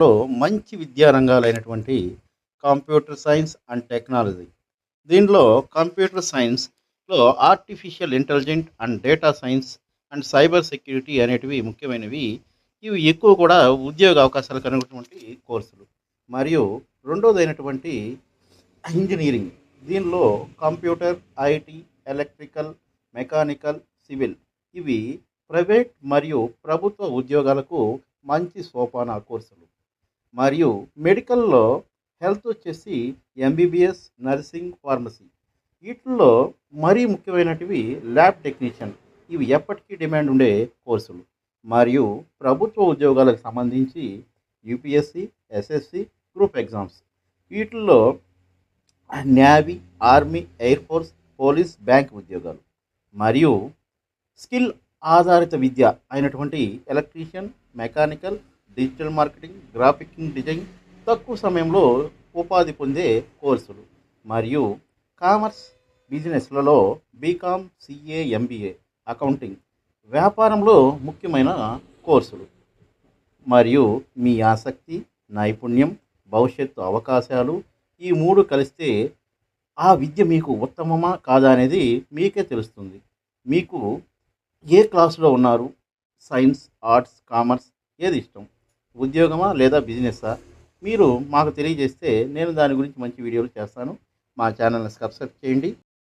లో మంచి విద్యా రంగాలైనటువంటి కంప్యూటర్ సైన్స్ అండ్ టెక్నాలజీ. దీనిలో కంప్యూటర్ సైన్స్‌లో artificial intelligent and data science and cyber security అనేటివి ముఖ్యమైనవి. ఇవి ఎక్కువ కూడా ఉద్యోగ అవకాశాలు కలిగినటువంటి కోర్సులు. మరియు రెండోదైనటువంటి ఇంజినీరింగ్. దీనిలో computer, IT, electrical, mechanical, civil ఇవి ప్రైవేట్ మరియు ప్రభుత్వ ఉద్యోగాలకు మంచి సోపాన కోర్సులు. మరియు మెడికల్‌లో హెల్త్ వచ్చేసి ఎంబీబీఎస్, నర్సింగ్, ఫార్మసీ. వీటిల్లో మరీ ముఖ్యమైనటివి ల్యాబ్ టెక్నీషియన్. ఇవి ఎప్పటికీ డిమాండ్ ఉండే కోర్సులు. మరియు ప్రభుత్వ ఉద్యోగాలకు సంబంధించి యూపీఎస్‌సి, ఎస్ఎస్‌సి, గ్రూప్ ఎగ్జామ్స్. వీటిల్లో navy, army, air force, police, bank ఉద్యోగాలు. మరియు స్కిల్ ఆధారిత విద్య అయినటువంటి electrician, mechanical, digital marketing, graphic design తక్కువ సమయంలో ఉపాధి పొందే కోర్సులు. మరియు కామర్స్, బిజినెస్లలో బీకామ్, సిఏ, ఎంబీఏ, అకౌంటింగ్, వ్యాపారంలో ముఖ్యమైన కోర్సులు. మరియు మీ ఆసక్తి, నైపుణ్యం, భవిష్యత్తు అవకాశాలు ఈ 3 కలిస్తే ఆ విద్య మీకు ఉత్తమమా కాదా అనేది మీకే తెలుస్తుంది. మీకు ఏ క్లాస్‌లో ఉన్నారు? సైన్స్, ఆర్ట్స్, కామర్స్ ఏది ఇష్టం? ఉద్యోగమా లేదా బిజినెస్సా? మీరు మాకు తెలియజేస్తే నేను దాని గురించి మంచి వీడియోలు చేస్తాను. మా ఛానల్‌ని సబ్స్క్రైబ్ చేయండి.